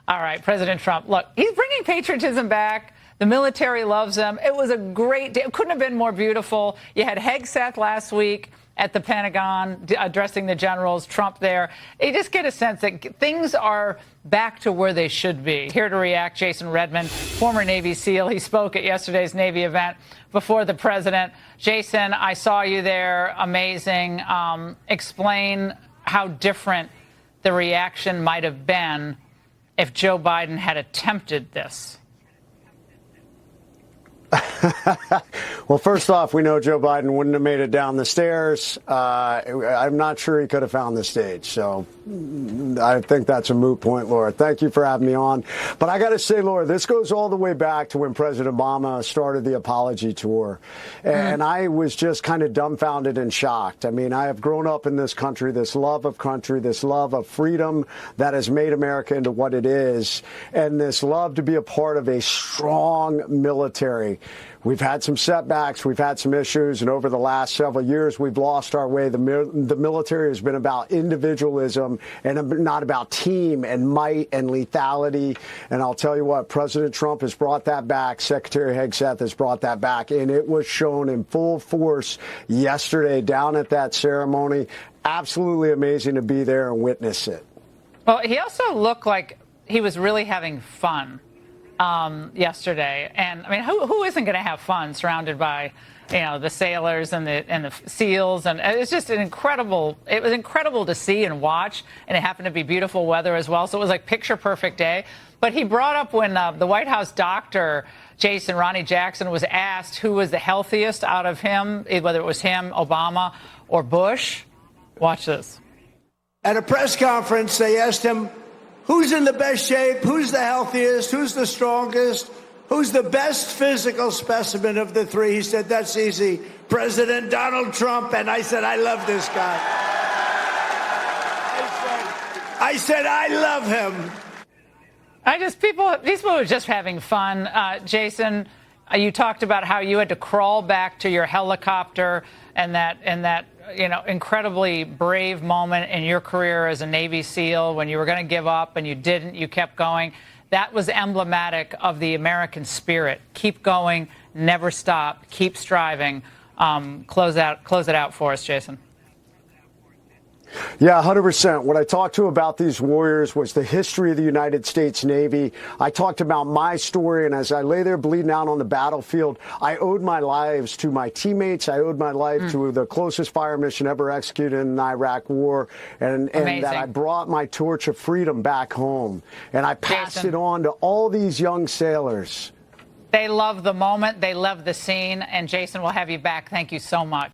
All right, President Trump, look, he's bringing patriotism back. The military loves him. It was a great day. It couldn't have been more beautiful. You had Hegseth last week at the Pentagon addressing the generals, Trump there. You just get a sense that things are back to where they should be. Here to react, Jason Redman, former Navy SEAL. He spoke at yesterday's Navy event before the president. Jason, I saw you there. Amazing. Explain how different the reaction might have been if Joe Biden had attempted this. Well, first off, we know Joe Biden wouldn't have made it down the stairs. I'm not sure he could have found the stage. So I think that's a moot point, Laura. Thank you for having me on. But I got to say, Laura, this goes all the way back to when President Obama started the apology tour. And I was just kind of dumbfounded and shocked. I mean, I have grown up in this country, this love of freedom that has made America into what it is, and this love to be a part of a strong military. We've had some setbacks, we've had some issues, and over the last several years, we've lost our way. The military has been about individualism and not about team and might and lethality. And I'll tell you what, President Trump has brought that back. Secretary Hegseth has brought that back, and it was shown in full force yesterday down at that ceremony. Absolutely amazing to be there and witness it. Well, he also looked like he was really having fun yesterday. And I mean, who isn't going to have fun surrounded by, the sailors and the SEALs? And it's just it was incredible to see and watch. And it happened to be beautiful weather as well. So it was like picture perfect day. But he brought up when the White House doctor, Ronnie Jackson, was asked who was the healthiest out of him, whether it was him, Obama, or Bush. Watch this. At a press conference, they asked him, who's in the best shape? Who's the healthiest? Who's the strongest? Who's the best physical specimen of the three? He said, that's easy. President Donald Trump. And I said, I love this guy. I said, I love him. These people are just having fun. Jason, you talked about how you had to crawl back to your helicopter and that incredibly brave moment in your career as a Navy SEAL when you were going to give up and you didn't, you kept going. That was emblematic of the American spirit. Keep going, never stop, keep striving. Close it out for us, Jason. Yeah, 100%. What I talked to about these warriors was the history of the United States Navy. I talked about my story, and as I lay there bleeding out on the battlefield, I owed my lives to my teammates. I owed my life to the closest fire mission ever executed in the Iraq War, and that I brought my torch of freedom back home. And I passed it on to all these young sailors. They love the moment. They love the scene. And Jason, we'll have you back. Thank you so much.